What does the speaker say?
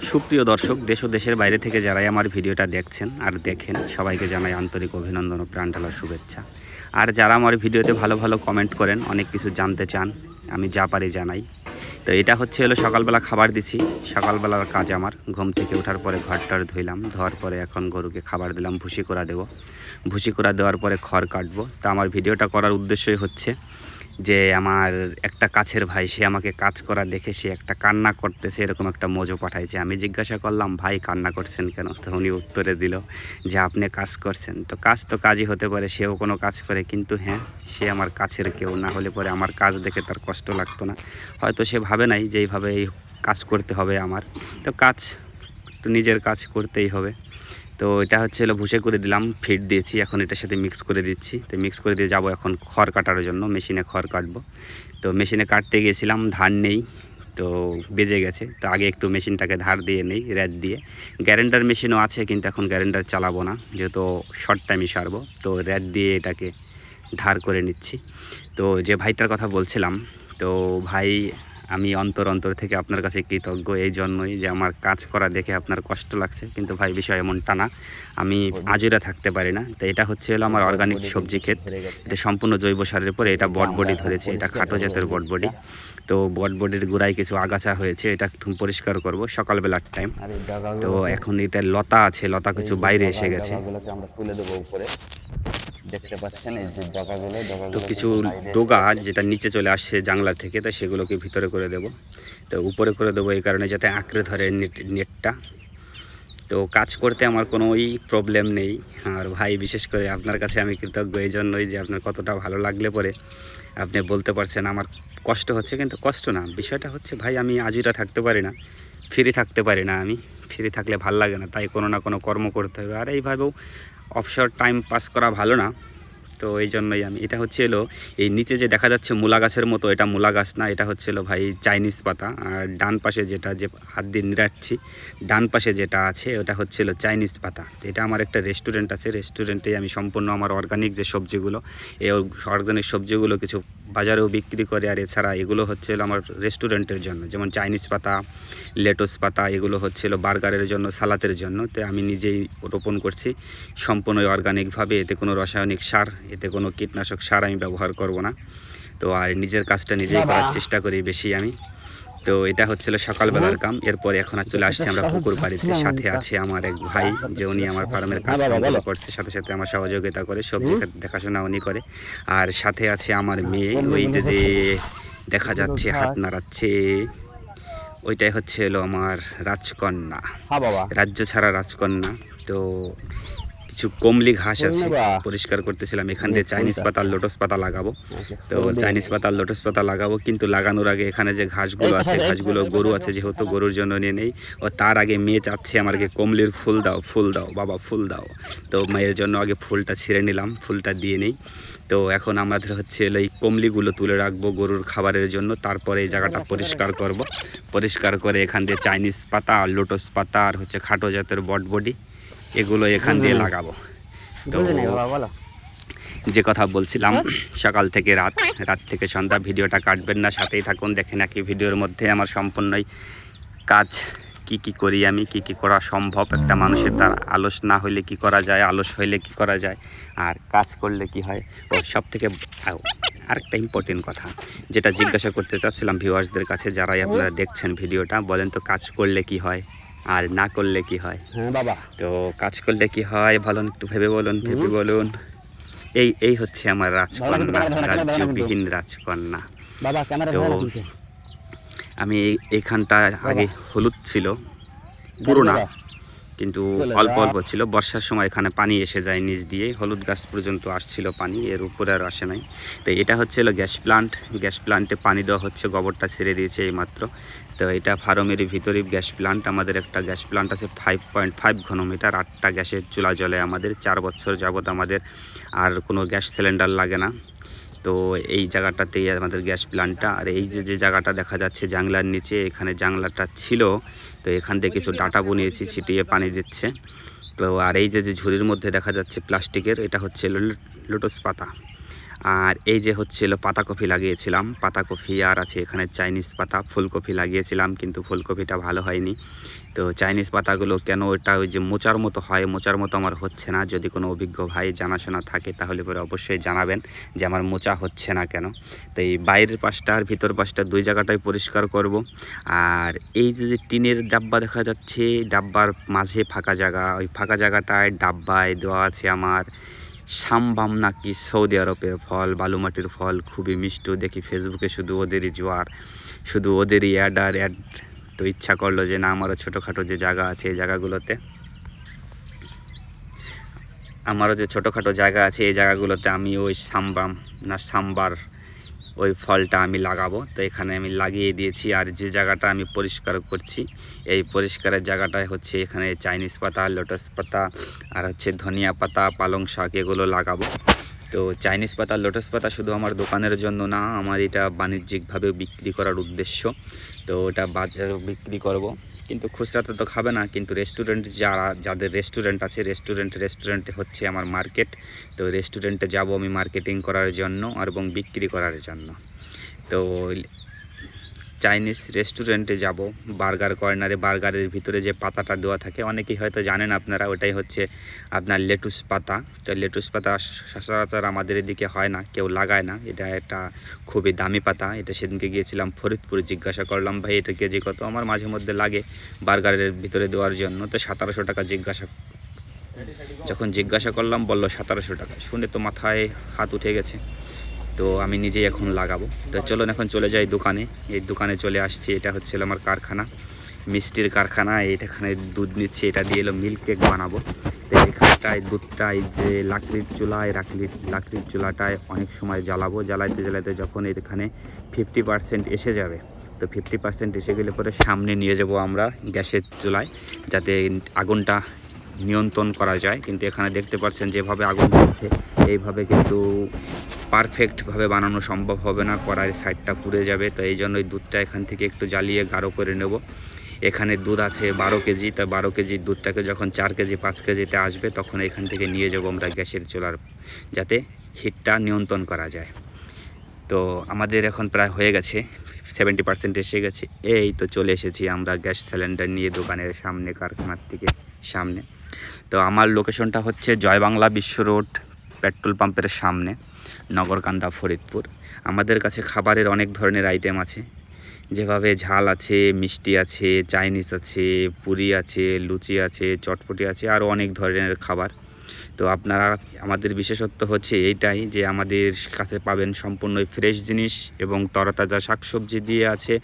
সুপ্রিয় দর্শক, দেশ ও দেশের বাইরে থেকে যারাই আমার ভিডিওটা দেখছেন আর দেখেন, সবাইকে জানাই আন্তরিক অভিনন্দন ও প্রাণঢালা শুভেচ্ছা। আর যারা আমার ভিডিওতে ভালো ভালো কমেন্ট করেন, অনেক কিছু জানতে চান, আমি যা পারি জানাই। তো এটা হলো সকালবেলা খাবার দিছি। সকালবেলার কাজ আমার ঘুম থেকে ওঠার পরে ঘরটার ধুইলাম, ধোয়ার পরে এখন গরুকে খাবার দিলাম, ভুসি করা দেবো। ভুসি করা দেওয়ার পরে খড় কাটবো। তো আমার ভিডিওটা করার উদ্দেশ্যই হচ্ছে যে আমার একটা কাছের ভাই, সে আমাকে কাজ করা দেখে সে একটা কান্না করতেছে, এরকম একটা মোজো পাঠাইছে। আমি জিজ্ঞাসা করলাম, ভাই কান্না করছেন কেন? তো উনি উত্তরে দিল যে আপনি কাজ করছেন। তো কাজ তো কাজই হতে পারে, সেও কোনো কাজ করে, কিন্তু হ্যাঁ, সে আমার কাছের কেউ না হলে পরে আমার কাজ দেখে তার কষ্ট লাগতো না। হয়তো সে ভাবে নাই যে এইভাবে এই কাজ করতে হবে আমার। তো কাজ তো নিজের কাজ করতেই হবে। তো এটা ভুসে করে দিলাম, ফিড দিয়েছি, এখন এটার সাথে মিক্স করে দিচ্ছি। তো মিক্স করে দিয়ে যাব এখন খড় কাটার জন্য, মেশিনে খড় কাটবো। তো মেশিনে কাটতে গিয়েছিলাম, ধার নেই, তো বেজে গেছে। তো আগে একটু মেশিনটাকে ধার দিয়ে নেই, র্যাত দিয়ে। গ্যারেন্ডার মেশিনও আছে, কিন্তু এখন গ্যারেন্ডার চালাবো না, যেহেতু শর্ট টাইমে সারবো। তো র্যাত দিয়ে এটাকে ধার করে নিচ্ছি। তো যে ভাইটার কথা বলছিলাম, তো ভাই, আমি অন্তর থেকে আপনার কাছে কৃতজ্ঞ এই জন্যই যে আমার কাজ করা দেখে আপনার কষ্ট লাগছে, কিন্তু ভাই বিষয় এমনটা না, আমি আজুরা থাকতে পারি না। তো এটা হলো আমার অর্গানিক সবজি ক্ষেত, এটা সম্পূর্ণ জৈব সারের পরে এটা বটবডি ধরেছে, এটা খাটো জাতের বটবডি। তো বটবডির গোড়ায় কিছু আগাছা হয়েছে, এটা একটু পরিষ্কার করব সকালবেলার টাইম। তো এখন এটা লতা আছে, লতা কিছু বাইরে এসে গেছে, আমরা তুলে দেবো উপরে। দেখতে পাচ্ছেন এই যে ডগাগুলো তো কিছু ডোগা যেটা নিচে চলে আসছে জানলা থেকে, তো সেগুলোকে ভিতরে করে দেব। তো উপরে করে দেবো এই কারণে যাতে আঁকড়ে ধরে নেটটা। তো কাজ করতে আমার কোনো প্রবলেম নেই। আর ভাই, বিশেষ করে আপনার কাছে আমি কৃতজ্ঞ এই জন্যই যে আপনার কতটা ভালো লাগলে পরে আপনি বলতে পারছেন আমার কষ্ট হচ্ছে, কিন্তু কষ্ট না, বিষয়টা হচ্ছে ভাই, আমি আজীরা থাকতে পারি না, ফ্রি থাকতে পারি না। আমি ফ্রি থাকলে ভাল লাগে না, তাই কোনো না কোনো কর্ম করতে হবে। আর এইভাবেও অবসর টাইম পাস করা ভালো না। তো এই জন্যই আমি এটা এই নিচে যে দেখা যাচ্ছে মূলা গাছের মতো, এটা মূলা গাছ না, এটা ভাই চাইনিজ পাতা। আর ডান পাশে যেটা যে হাত দিয়ে নিড়াচ্ছি, ডান পাশে যেটা আছে ওটা চাইনিজ পাতা। এটা আমার একটা রেস্টুরেন্ট আছে, রেস্টুরেন্টে আমি সম্পূর্ণ আমার অর্গানিক যে সবজিগুলো, এই অর্গানিক সবজিগুলো কিছু বাজারেও বিক্রি করে। আর এছাড়া এগুলো আমার রেস্টুরেন্টের জন্য, যেমন চাইনিজ পাতা, লেটুস পাতা, এগুলো বার্গারের জন্য, সালাতের জন্য। তো আমি নিজেই রোপণ করছি সম্পূর্ণ অর্গানিকভাবে, এতে কোনো রাসায়নিক সার, এতে কোনো কীটনাশক সার আমি ব্যবহার করব না। তো আর নিজের কাজটা নিজেই করার চেষ্টা করি বেশি আমি। তো এটা সকালবেলার কাম। এরপরে এখন চলে আসছে আমরা পুকুর বাড়িতে। সাথে আছে আমার এক ভাই, যে উনি আমার ফার্মের কাজ করছে, সাথে সাথে আমার সহযোগিতা করে, সবজি দেখাশোনা উনি করে। আর সাথে আছে আমার মেয়ে, ওই যে দেখা যাচ্ছে হাত নাড়াচ্ছে, ওইটাই আমার রাজকন্যা, রাজ্য ছাড়া রাজকন্যা। তো কিছু কমলি ঘাস আছে, পরিষ্কার করতেছিলাম। এখান দিয়ে চাইনিজ পাতা, লোটস পাতা লাগাবো। তো চাইনিজ পাতা, লোটস পাতা লাগাবো, কিন্তু লাগানোর আগে এখানে যে ঘাসগুলো আছে, ঘাসগুলো গরু আছে যেহেতু, গরুর জন্য নিয়ে নেই। ও তার আগে মেয়ে চাচ্ছে আমাকে কমলির ফুল দাও, ফুল দাও বাবা, ফুল দাও। তো মায়ের জন্য আগে ফুলটা ছিঁড়ে নিলাম, ফুলটা দিয়ে নেই। তো এখন আমাদের এই কমলিগুলো তুলে রাখবো গরুর খাবারের জন্য। তারপরে এই জায়গাটা পরিষ্কার করব। পরিষ্কার করে এখান দিয়ে চাইনিজ পাতা, লোটস পাতা, আর খাটো জাতের বটবডি, এগুলো এখান দিয়ে লাগাবো। তো যে কথা বলছিলাম, সকাল থেকে রাত, রাত থেকে সন্ধ্যা, ভিডিওটা কাটবেন না, সাথেই থাকুন, দেখেন একই ভিডিওর মধ্যে আমার সম্পূর্ণই কাজ, কি করি আমি, কি করা সম্ভব। একটা মানুষের তার আলস না হইলে কি করা যায়, আলস হইলে কি করা যায়, আর কাজ করলে কি হয়। ও সব থেকে আরেকটা ইম্পর্টেন্ট কথা যেটা জিজ্ঞাসা করতে চাচ্ছিলাম ভিউয়ার্সদের কাছে, যারাই আপনারা দেখছেন ভিডিওটা, বলেন তো কাজ করলে কি হয় আর না করলে কি হয়? বাবা, তো কাজ করলে কি হয় বলুন, একটু ভেবে বলুন, ভেবে বলুন। এই হচ্ছে আমার রাজকন্যা, রাজ্যবিহীন রাজকন্যা। তো আমি এইখানটা আগে হলুদ ছিল, পুরো না, কিন্তু অল্প অল্প ছিল। বর্ষার সময় এখানে পানি এসে যায় নিচ দিয়ে, হলুদ গাছ পর্যন্ত আসছিল পানি, এর উপরে আর আসে নাই। তো এটা গ্যাস প্লান্ট, গ্যাস প্লান্টে পানি দেওয়া হচ্ছে, গোবরটা ছেড়ে দিয়েছে এইমাত্র। তো এটা ফার্মের ভিতরেই গ্যাস প্লান্ট। আমাদের একটা গ্যাস প্লান্ট আছে 5.5 ঘনমিটার, 8টা গ্যাসের চুলা জ্বলে আমাদের। 4 বছর যাবত আমাদের আর কোনো গ্যাস সিলিন্ডার লাগে না। তো এই জায়গাটাতেই আমাদের গ্যাস প্লান্টটা। আর এই যে জায়গাটা দেখা যাচ্ছে জাংলার নিচে, এখানে জাংলাটা ছিল, তো এখান থেকে কিছু ডাটা বনিয়েছি, ছিটিয়ে পানি দিচ্ছে। তো আর এই যে ঝুড়ির মধ্যে দেখা যাচ্ছে প্লাস্টিকের, এটা লোটস পাতা। আর এই যে হচ্ছিল পাতাকপি লাগিয়েছিলাম, পাতাকপি আর আছে এখানে চাইনিজ পাতা, ফুলকপি লাগিয়েছিলাম কিন্তু ফুলকপিটা ভালো হয়নি। তো চাইনিজ পাতাগুলো কেন ওটা ওই যে মোচার মতো হয়, মোচার মতো আমার হচ্ছে না। যদি কোনো অভিজ্ঞ ভাই জানাশোনা থাকে তাহলে পরে অবশ্যই জানাবেন যে আমার মোচা হচ্ছে না কেন। তো এই বাইরের পাশটা আর ভিতর পাশটা দুই জায়গাটাই পরিষ্কার করব। আর এই যে টিনের ডাব্বা দেখা যাচ্ছে, ডাব্বার মাঝে ফাঁকা জায়গা, ওই ফাঁকা জায়গাটায় ডাব্বায় দেওয়া আছে আমার সামবাম নাকি সৌদি আরবের ফল, বালুমাটির ফল, খুবই মিষ্টি। দেখি ফেসবুকে শুধু ওদেরই জোয়ার, শুধু ওদেরই অ্যাড আর অ্যাড। তো ইচ্ছা করলো যে না, আমারও ছোটোখাটো যে জায়গা আছে এই জায়গাগুলোতে, আমারও যে ছোটোখাটো জায়গা আছে এই জায়গাগুলোতে আমি ওই সামবাম না সাম্বার ওই ফলটা আমি লাগাবো। তো এখানে আমি লাগিয়ে দিয়েছি। আর যে জায়গাটা আমি পরিষ্কার করছি, এই পরিষ্কারের জায়গাটায় হচ্ছে এখানে চাইনিজ পাতা, লোটাস পাতা আর হচ্ছে ধনিয়া পাতা, পালং শাক এগুলো লাগাবো। তো চাইনিজ পাতা, লোটাস পাতা শুধু আমার দোকানের জন্য না, আমার এটা বাণিজ্যিকভাবে বিক্রি করার উদ্দেশ্য। তো ওটা বাজারে বিক্রি করব, কিন্তু খুচরাতে তো খাবে না। কিন্তু রেস্টুরেন্ট যাদের রেস্টুরেন্ট আছে, রেস্টুরেন্টে হচ্ছে আমার মার্কেট। তো রেস্টুরেন্টে যাব আমি মার্কেটিং করার জন্য এবং বিক্রি করার জন্য। তো চাইনিজ রেস্টুরেন্টে যাব, বার্গার কর্নারে বার্গারের ভিতরে যে পাতাটা দেওয়া থাকে, অনেকেই হয়তো জানেন আপনারা, ওটাই হচ্ছে আপনার লেটুস পাতা। তো লেটুস পাতা সচরাচর আমাদের এদিকে হয় না, কেউ লাগায় না। এটা একটা খুবই দামি পাতা। এটা সেদিনকে গিয়েছিলাম ফরিদপুরে, জিজ্ঞাসা করলাম ভাই এটা কেজি কত, আমার মাঝে মধ্যে লাগে বার্গারের ভিতরে দেওয়ার জন্য। তো 1700 টাকা যখন জিজ্ঞাসা করলাম বললো 1700 টাকা। শুনে তো মাথায় হাত উঠে গেছে। তো আমি নিজেই এখন লাগাবো। তো চলুন এখন চলে যাই দোকানে। এই দোকানে চলে আসছি, এটা হচ্ছে আমার কারখানা, মিষ্টির কারখানা। এইখানে দুধ নিচ্ছি, এটা দিয়ে এলো মিল্ক কেক বানাবো। তো এখানটায় দুধটা এই যে লাকড়ির চুলায় লাকড়ির চুলাটায় অনেক সময় জ্বালাইতে যখন এখানে 50% এসে যাবে, তো 50% এসে গেলে পরে সামনে নিয়ে যাব আমরা গ্যাসের চুলায়, যাতে আগুনটা নিয়ন্ত্রণ করা যায়। কিন্তু এখানে দেখতে পাচ্ছেন যেভাবে আগুন জ্বলছে, এইভাবে কিন্তু পারফেক্টভাবে বানানো সম্ভব হবে না, কড়াইয়ের সাইডটা পুড়ে যাবে। তো এই জন্যই দুধটা এখান থেকে একটু জ্বালিয়ে গাঢ় করে নেব। এখানে দুধ আছে 12 কেজি। তো 12 কেজির দুধটাকে যখন 4 কেজি 5 কেজিতে আসবে, তখন এখান থেকে নিয়ে যাব আমরা গ্যাসের চুলার, যাতে হিটটা নিয়ন্ত্রণ করা যায়। তো আমাদের এখন প্রায় হয়ে গেছে, 70% এসে গেছে। এই তো চলে এসেছি আমরা গ্যাস সিলিন্ডার নিয়ে দোকানের সামনে, কারখানার থেকে সামনে। তো আমার লোকেশনটা হচ্ছে জয় বাংলা বিশ্ব রোড, পেট্রোল পাম্পের সামনে, নগরকান্দা, ফরিদপুর। আমাদের কাছে খাবারের অনেক ধরনের আইটেম আছে, যেভাবে ঝাল আছে, মিষ্টি আছে, চাইনিজ আছে, পুরি আছে, লুচি আছে, চটপটি আছে, আরও অনেক ধরনের খাবার। তো আপনারা, আমাদের বিশেষত্ব হচ্ছে এইটাই যে আমাদের কাছে পাবেন সম্পূর্ণ ফ্রেশ জিনিস এবং তরতাজা শাকসবজি দিয়ে আছে।